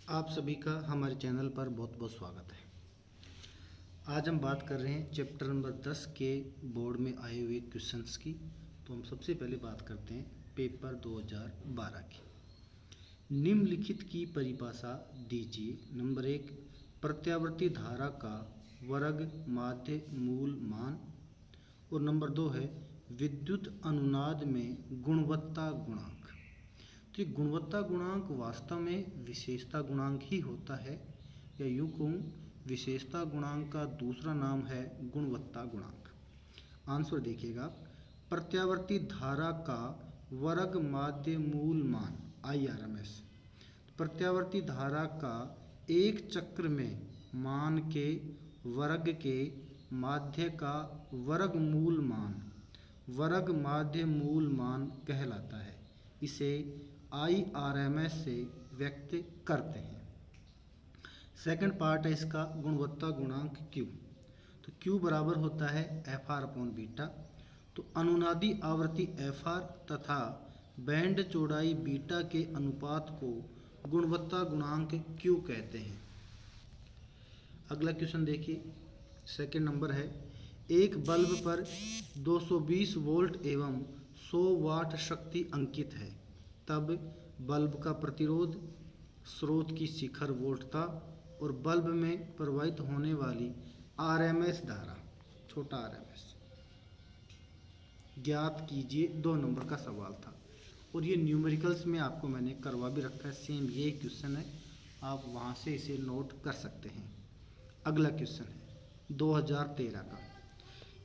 आप सभी का हमारे चैनल पर बहुत बहुत स्वागत है। आज हम बात कर रहे हैं चैप्टर नंबर 10 के बोर्ड में आए हुए क्वेश्चंस की। तो हम सबसे पहले बात करते हैं पेपर 2012 की। निम्नलिखित की परिभाषा दीजिए। नंबर 1, प्रत्यावर्ती धारा का वर्ग माध्य मूल मान। और नंबर 2 है विद्युत अनुनाद में गुणवत्ता गुणांक। तो ये गुणवत्ता गुणांक वास्तव में विशेषता गुणांक ही होता है, या यूँ कहूँ विशेषता गुणांक का दूसरा नाम है गुणवत्ता गुणांक। आंसर देखिएगा, प्रत्यावर्ती धारा का वर्ग माध्य मूल मान IRMS। प्रत्यावर्ती धारा का एक चक्र में मान के वर्ग के माध्य का वर्गमूल मान वर्ग माध्य मूल मान कहलाता है। इसे IRMS से व्यक्त करते हैं। सेकंड पार्ट है इसका गुणवत्ता गुणांक Q। तो Q बराबर होता है FR/बीटा। तो अनुनादी आवृत्ति FR तथा बैंड चौड़ाई बीटा के अनुपात को गुणवत्ता गुणांक Q कहते हैं। अगला क्वेश्चन देखिए, सेकंड नंबर है, एक बल्ब पर 220 वोल्ट एवं 100 वाट शक्ति अंकित है, तब बल्ब का प्रतिरोध स्रोत की शिखर वोल्टता और बल्ब में प्रवाहित होने वाली RMS धारा छोटा RMS ज्ञात कीजिए। 2 नंबर का सवाल था और ये न्यूमेरिकल्स में आपको मैंने करवा भी रखा है। सेम ये क्वेश्चन है, आप वहाँ से इसे नोट कर सकते हैं। अगला क्वेश्चन है 2013 का।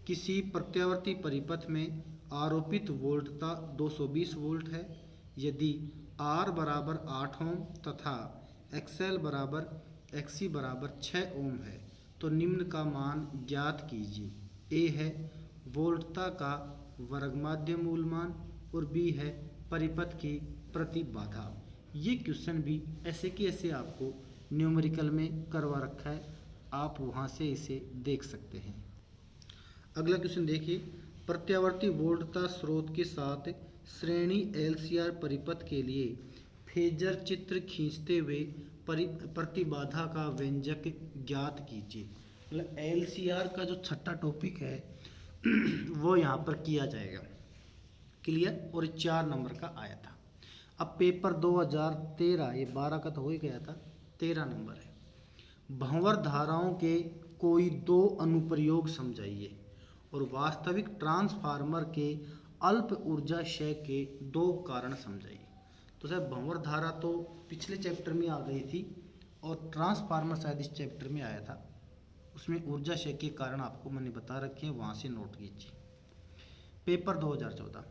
किसी प्रत्यावर्ती परिपथ में आरोपित वोल्टता 220 वोल्ट है। यदि R बराबर 8 ओम तथा XL बराबर XC बराबर 6 ओम है तो निम्न का मान ज्ञात कीजिए। A है वोल्टता का वर्गमाध्य मूल मान और B है परिपथ की प्रतिबाधा। ये क्वेश्चन भी ऐसे के ऐसे आपको न्यूमेरिकल में करवा रखा है, आप वहाँ से इसे देख सकते हैं। अगला क्वेश्चन देखिए, प्रत्यावर्ती वोल्टता स्रोत के साथ श्रेणी LCR परिपथ के लिए फेजर चित्र खींचते हुए प्रतिबाधा का व्यंजक ज्ञात कीजिए। मतलब LCR का जो छठा टॉपिक है वो यहाँ पर किया जाएगा। क्लियर? और 4 नंबर का आया था। अब पेपर 2013, ये 12 का तो हो ही गया था, 13 नंबर है। भंवर धाराओं के कोई 2 अनुप्रयोग समझाइए और वास्तविक ट्रांसफार्मर के अल्प ऊर्जा क्षय के 2 कारण समझाइए। तो साहब भंवर धारा तो पिछले चैप्टर में आ गई थी और ट्रांसफार्मर शायद इस चैप्टर में आया था। उसमें ऊर्जा क्षय के कारण आपको मैंने बता रखे हैं, वहाँ से नोट कीजिए। पेपर 2014,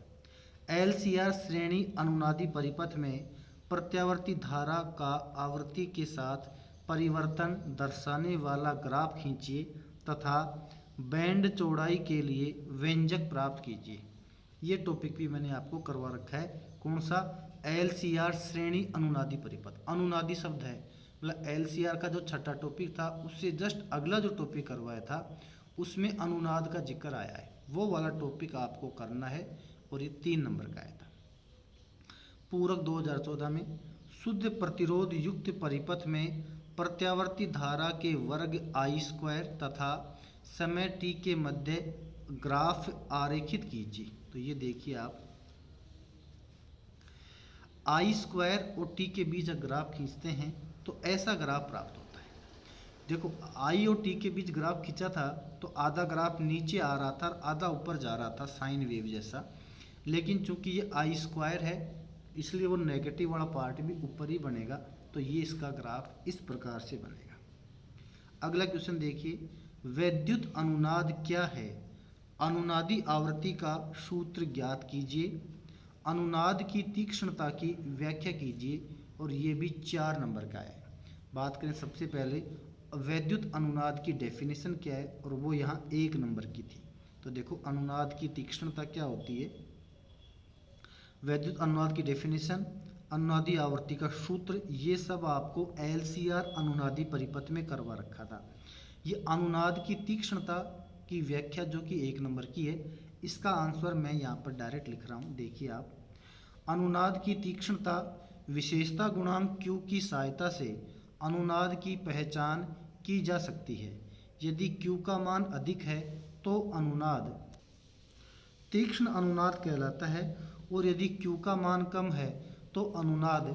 LCR श्रेणी अनुनादी परिपथ में प्रत्यावर्ती धारा का आवृत्ति के साथ परिवर्तन दर्शाने वाला ग्राफ खींचिए तथा बैंड चौड़ाई के लिए व्यंजक प्राप्त कीजिए। ये टॉपिक भी मैंने आपको करवा रखा है। कौन सा? LCR श्रेणी अनुनादी परिपथ। अनुनादी शब्द है, मतलब LCR का जो छठा टॉपिक था उससे जस्ट अगला जो टॉपिक करवाया था उसमें अनुनाद का जिक्र आया है, वो वाला टॉपिक आपको करना है और ये 3 नंबर का आया था। पूरक 2014 में शुद्ध प्रतिरोध युक्त परिपथ में प्रत्यावर्ती धारा के वर्ग I² तथा समय t के मध्य ग्राफ आरेखित कीजिए। तो ये देखिए आप I² और t के बीच ग्राफ खींचते हैं तो ऐसा ग्राफ प्राप्त होता है। देखो I और t के बीच ग्राफ खींचा था तो आधा ग्राफ नीचे आ रहा था और आधा ऊपर जा रहा था, साइन वेव जैसा। लेकिन चूंकि ये I² है इसलिए वो नेगेटिव वाला पार्ट भी ऊपर ही बनेगा। तो ये इसका ग्राफ इस प्रकार से बनेगा। अगला क्वेश्चन देखिए, वैद्युत अनुनाद क्या है? अनुनादी आवृत्ति का सूत्र ज्ञात कीजिए। अनुनाद की तीक्ष्णता की व्याख्या कीजिए। और ये भी 4 नंबर का है। बात करें सबसे पहले वैद्युत अनुनाद की डेफिनेशन क्या है, और वो यहाँ 1 नंबर की थी। तो देखो अनुनाद की तीक्ष्णता क्या होती है, वैद्युत अनुनाद की डेफिनेशन, अनुनादी आवृत्ति का सूत्र, ये सब आपको LCR अनुनादी परिपथ में करवा रखा था। ये अनुनाद की तीक्ष्णता की व्याख्या जो कि 1 नंबर की है, इसका आंसर मैं यहाँ पर डायरेक्ट लिख रहा हूँ। देखिए आप, अनुनाद की तीक्ष्णता विशेषता गुणांक Q की सहायता से अनुनाद की पहचान की जा सकती है। यदि Q का मान अधिक है तो अनुनाद तीक्ष्ण अनुनाद कहलाता है, और यदि Q का मान कम है तो अनुनाद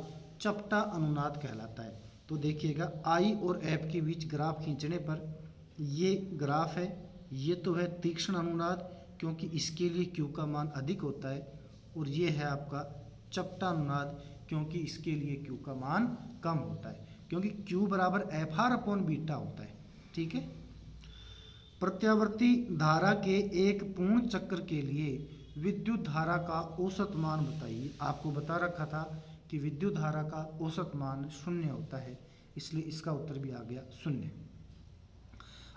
चपटा अनुनाद कहलाता है। तो देखिएगा I और F के बीच ग्राफ खींचने पर ये ग्राफ है, ये तो है तीक्ष्ण अनुनाद क्योंकि इसके लिए Q का मान अधिक होता है, और ये है आपका चपटा अनुनाद क्योंकि इसके लिए Q का मान कम होता है, क्योंकि Q बराबर FR/बीटा होता है। ठीक है। प्रत्यावर्ती धारा के एक पूर्ण चक्र के लिए विद्युत धारा का औसत मान बताइए। आपको बता रखा था कि विद्युत धारा का औसत मान 0 होता है, इसलिए इसका उत्तर भी आ गया 0।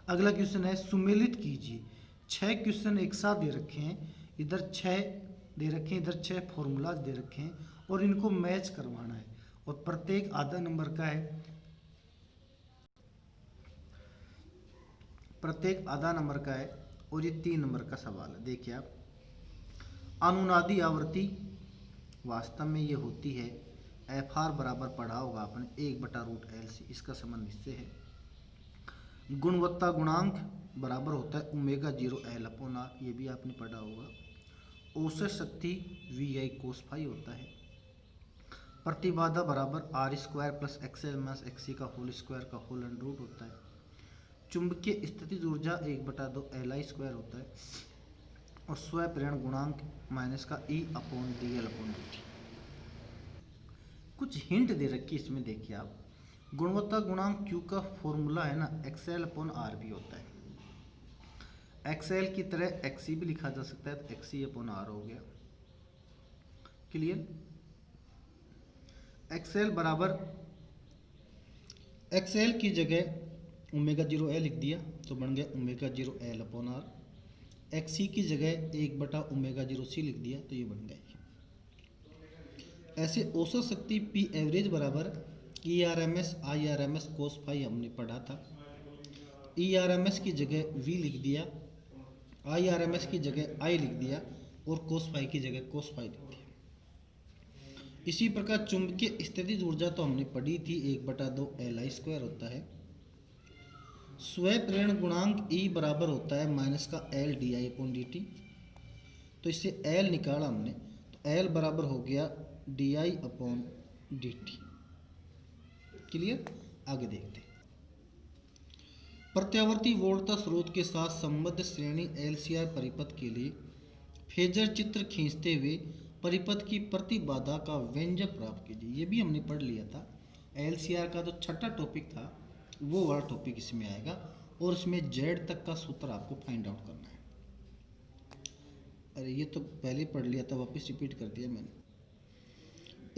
अगला क्वेश्चन है सुमेलित कीजिए। 6 क्वेश्चन एक साथ दे रखे हैं, इधर 6 दे रखे हैं, इधर 6 फॉर्मूलाज दे रखे हैं और इनको मैच करवाना है, और प्रत्येक आधा नंबर का है, प्रत्येक आधा नंबर का है, और ये 3 नंबर का सवाल है। देखिए आप, अनुनादी आवृत्ति वास्तव में ये होती है FR बराबर पढ़ा होगा आपने 1/√LC, इसका संबंध इससे है। गुणवत्ता गुणांक बराबर होता है ω0L/R, ये भी आपने पढ़ा होगा। औसत शक्ति VI cos φ होता है। प्रतिबाधा बराबर R² + XL - XC का होल स्क्वायर का होल अंडर रूट होता है। चुंबकीय स्थितिज ऊर्जा 1/2LI² होता है, और स्वप्रेरण गुणांक माइनस का E/dL/dt। कुछ हिंट दे रखी है इसमें, देखिए आप, गुणवत्ता गुणांक Q का फॉर्मूला है ना XL/R भी होता है। XL की तरह XC भी लिखा जा सकता है, तो XC/R हो गया। क्लियर। XL बराबर, XL की जगह ω0L लिख दिया तो बन गया ω0L/R। XC की जगह 1/ω0C लिख दिया तो ये बन गया। ऐसे औसत शक्ति P एवरेज बराबर ERMS IRMS cos φ हमने पढ़ा था। ERMS की जगह V लिख दिया, IRMS की जगह I लिख दिया, और cos φ की जगह cos φ लिख दिया। इसी प्रकार चुंबकीय स्थितिज ऊर्जा तो हमने पढ़ी थी 1/2LI² होता है। स्वप्रेरण गुणांक E बराबर होता है माइनस का LdI/dt, तो इससे L निकाला हमने, तो L बराबर हो गया dI/dt। क्लियर। आगे देखते हैं। प्रत्यावर्ती वोल्टता स्रोत के साथ संबद्ध श्रेणी LCR परिपथ के लिए फेजर चित्र खींचते हुए परिपथ की प्रतिबाधा का व्यंजक प्राप्त कीजिए। ये भी हमने पढ़ लिया था। LCR का जो छठा टॉपिक था वो वाला टॉपिक इसमें आएगा, और इसमें Z तक का सूत्र आपको फाइंड आउट करना है। अरे ये तो पहले पढ़ लिया था, वापस रिपीट कर दिया मैंने।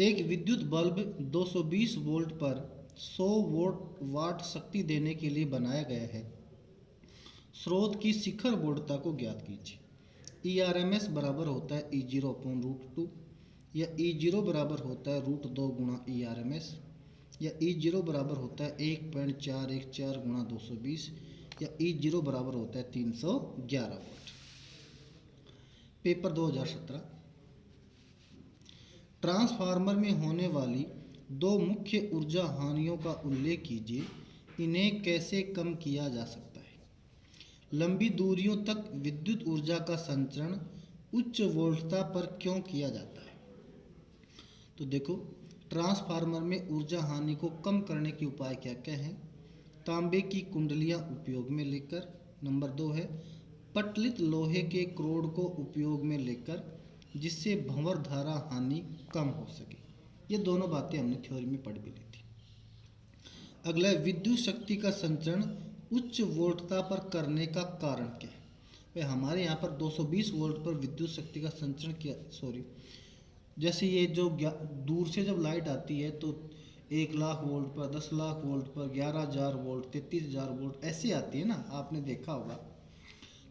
एक विद्युत बल्ब 220 वोल्ट पर 100 वाट शक्ति देने के लिए बनाया गया है। स्रोत की शिखर वोल्टता को ज्ञात कीजिए। ERMS बराबर होता है E0/√2, या E0 बराबर होता है √2 गुणा ERMS, या E0 बराबर होता है 1.414 गुणा 220, या E0 बराबर होता है 311 वोल्ट। पेपर 2017। ट्रांसफार्मर में होने वाली 2 मुख्य ऊर्जा हानियों का उल्लेख कीजिए, इन्हें कैसे कम किया जा सकता है। लंबी दूरियों तक विद्युत ऊर्जा का संचरण उच्च वोल्टता पर क्यों किया जाता है। तो देखो, ट्रांसफार्मर में ऊर्जा हानि को कम करने के उपाय क्या क्या हैं। तांबे की कुंडलियां उपयोग में लेकर, नंबर 2 है पटलित लोहे के क्रोड को उपयोग में लेकर, जिससे भंवर धारा हानि कम हो सके। ये दोनों बातें हमने थ्योरी में पढ़ भी ली थी। अगला, विद्युत शक्ति का संचरण उच्च वोल्टता पर करने का कारण क्या है। भाई हमारे यहाँ पर 220 वोल्ट पर विद्युत शक्ति का संचरण किया, जैसे ये जो दूर से जब लाइट आती है तो 1 लाख वोल्ट पर, 10 लाख वोल्ट पर, 11,000 वोल्ट, 33,000 वोल्ट ऐसे आती है ना, आपने देखा होगा।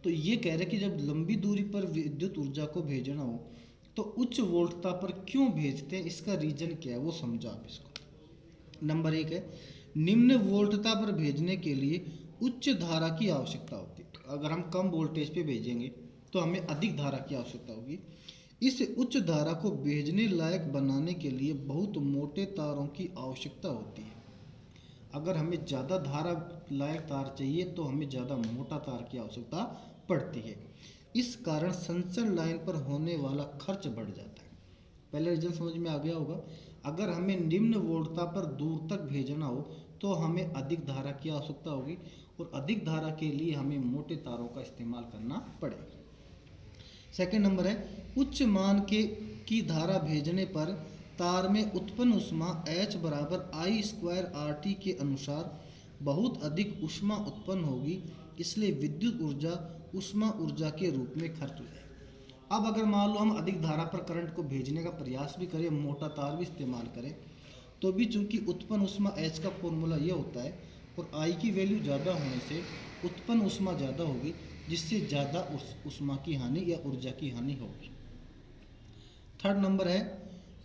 तो ये कह रहे कि जब लंबी दूरी पर विद्युत ऊर्जा को भेजना हो तो उच्च वोल्टता पर क्यों भेजते हैं, इसका रीजन क्या है वो समझो आप इसको। नंबर 1 है निम्न वोल्टता पर भेजने के लिए उच्च धारा की आवश्यकता होती है। अगर हम कम वोल्टेज पे भेजेंगे तो हमें अधिक धारा की आवश्यकता होगी। इस उच्च धारा को भेजने लायक बनाने के लिए बहुत मोटे तारों की आवश्यकता होती है। अगर हमें ज़्यादा धारा लायक तार चाहिए तो हमें ज़्यादा मोटा तार की आवश्यकता पड़ती है। इस कारण संचरण लाइन पर होने वाला खर्च बढ़ जाता है। पहले रीजन समझ में आ गया होगा। अगर हमें निम्न वोल्टता पर दूर तक भेजना हो तो हमें अधिक धारा की आवश्यकता होगी, और अधिक धारा के लिए हमें मोटे तारों का इस्तेमाल करना पड़ेगा। सेकंड नंबर है, उच्च मान की धारा भेजने पर तार में उत्पन्न ऊष्मा H बराबर I स्क्वायर RT के अनुसार बहुत अधिक ऊष्मा उत्पन्न होगी, इसलिए विद्युत ऊर्जा ऊष्मा ऊर्जा के रूप में खर्च हो जाएगी। अब अगर मान लो हम अधिक धारा पर करंट को भेजने का प्रयास भी करें, मोटा तार भी इस्तेमाल करें, तो भी चूंकि उत्पन्न ऊष्मा H का फॉर्मूला ये होता है, और I की वैल्यू ज़्यादा होने से उत्पन्न ऊष्मा ज़्यादा होगी, जिससे ज़्यादा ऊष्मा की हानि या ऊर्जा की हानि होगी। थर्ड नंबर है,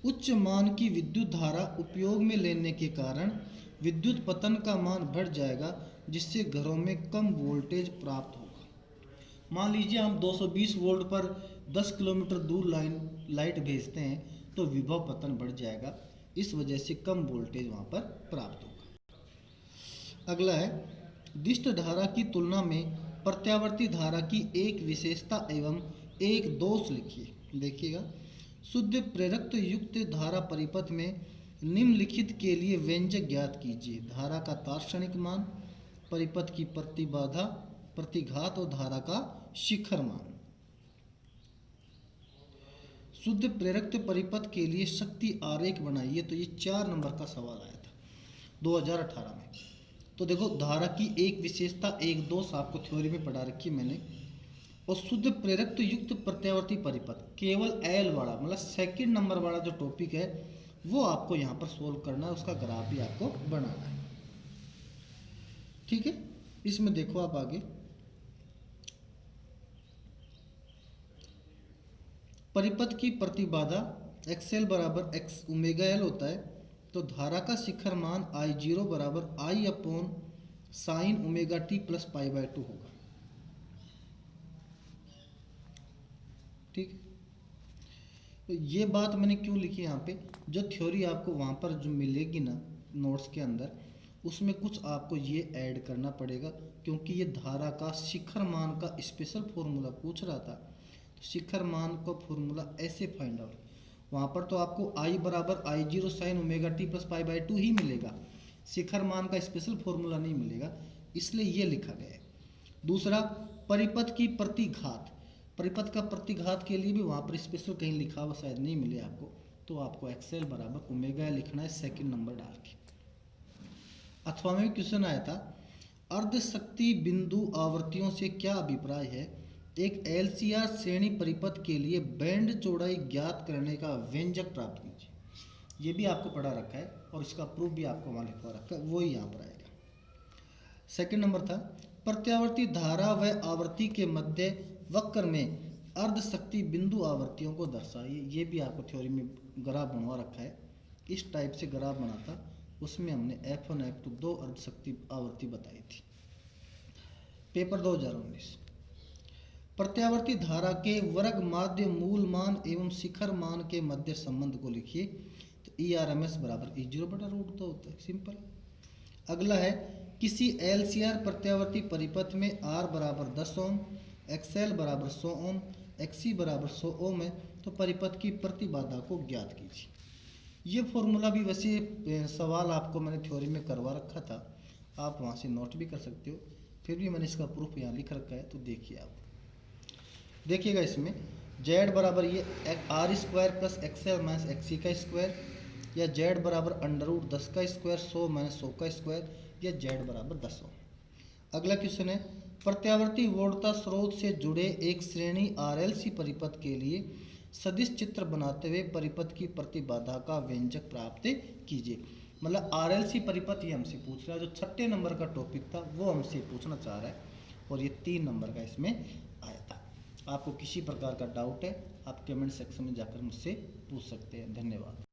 उच्च मान की विद्युत धारा उपयोग में लेने के कारण विद्युत पतन का मान बढ़ जाएगा, जिससे घरों में कम वोल्टेज प्राप्त होगा। मान लीजिए हम 220 वोल्ट पर 10 किलोमीटर दूर लाइट भेजते हैं तो विभव पतन बढ़ जाएगा, इस वजह से कम वोल्टेज वहाँ पर प्राप्त होगा। अगला है, दिष्ट धारा की तुलना में प्रत्यावर्ती धारा की एक विशेषता एवं एक दोष लिखिए। देखिएगा, शुद्ध प्रेरक युक्त धारा परिपथ में निम्नलिखित के लिए व्यंजक ज्ञात कीजिए। धारा का तार्क्षणिक मान, परिपथ की प्रतिबाधा, प्रतिघात और धारा का शिखर मान। शुद्ध प्रेरक परिपथ के लिए शक्ति आरेख बनाइए। तो ये 4 नंबर का सवाल आया था 2018 में। तो देखो, धारा की एक विशेषता एक दोष आपको थ्योरी में पढ़ा रखी है मैंने, और शुद्ध प्रेरक युक्त प्रत्यावर्ती परिपथ केवल एल वाला, मतलब सेकंड नंबर वाला जो टॉपिक है वो आपको यहाँ पर सोल्व करना है, उसका ग्राफ भी आपको बनाना है। ठीक है, इसमें देखो आप आगे, परिपथ की प्रतिबाधा XL बराबर x ओमेगा L होता है, तो धारा का शिखर मान I0 बराबर I upon sine omega t plus π/2 होगा। ठीक है, तो ये बात मैंने क्यों लिखी यहाँ पे, जो थ्योरी आपको वहाँ पर जो मिलेगी ना नोट्स के अंदर, उसमें कुछ आपको ये ऐड करना पड़ेगा, क्योंकि ये धारा का शिखर मान का स्पेशल फॉर्मूला पूछ रहा था। तो शिखर मान का फॉर्मूला ऐसे फाइंड आउट, वहाँ पर तो आपको I बराबर I0 sine omega t plus π/2 ही मिलेगा, शिखर मान का स्पेशल फॉर्मूला नहीं मिलेगा, इसलिए ये लिखा गया है। दूसरा, परिपथ की प्रतिघात, परिपथ का प्रतिघात के लिए भी वहाँ पर स्पेशल कहीं लिखा हुआ शायद नहीं मिले आपको, तो आपको XL बराबर ओमेगा लिखना है सेकंड नंबर डाल के। अथवा में भी क्वेश्चन आया था, अर्ध शक्ति बिंदु आवृत्तियों से क्या अभिप्राय है, एक LCR श्रेणी परिपथ के लिए बैंड चौड़ाई ज्ञात करने का व्यंजक प्राप्त कीजिए। ये भी आपको पढ़ा रखा है और इसका प्रूफ भी आपको वहाँ लिखवा रखा है, वो ही यहाँ पर आएगा। सेकंड नंबर था, प्रत्यावर्ती धारा व आवृत्ति के मध्य वक्र में अर्ध शक्ति बिंदु आवृत्तियों को दर्शाइए। ये भी आपको थ्योरी में ग्राफ बनवा रखा है, इस टाइप से ग्राफ बना था, उसमें हमने F1 F2 दो अर्ध शक्ति आवृत्ति बताई थी। पेपर 2019, प्रत्यावर्ती धारा के वर्ग माध्य मूल मान एवं शिखर मान के मध्य संबंध को लिखिए। तो ERMS बराबर E0/√2 होता है, सिंपल। अगला है, किसी LCR प्रत्यावर्ती परिपथ में R बराबर 10 ओम, XL बराबर 100 ओम, XC बराबर 100 ओम है, तो परिपथ की प्रतिबाधा को ज्ञात कीजिए। ये फॉर्मूला भी वैसे सवाल आपको मैंने थ्योरी में करवा रखा था, आप वहाँ से नोट भी कर सकते हो, फिर भी मैंने इसका प्रूफ यहाँ लिख रखा है, तो देखिए आप देखिएगा। इसमें Z बराबर ये R square plus XL minus XC का स्क्वायर, या Z बराबर √10 का स्क्वायर 100 माइनस 100 का स्क्वायर, या Z बराबर 10 ओम। अगला क्वेश्चन है, प्रत्यावर्ती वोल्टता स्रोत से जुड़े एक श्रेणी RLC परिपथ के लिए सदिश चित्र बनाते हुए परिपथ की प्रतिबाधा का व्यंजक प्राप्त कीजिए। मतलब RLC परिपथ ये हमसे पूछ रहा है, जो 6 नंबर का टॉपिक था वो हमसे पूछना चाह रहा है, और ये 3 नंबर का इसमें आया था। आपको किसी प्रकार का डाउट है, आप कमेंट सेक्शन में जाकर मुझसे पूछ सकते हैं। धन्यवाद।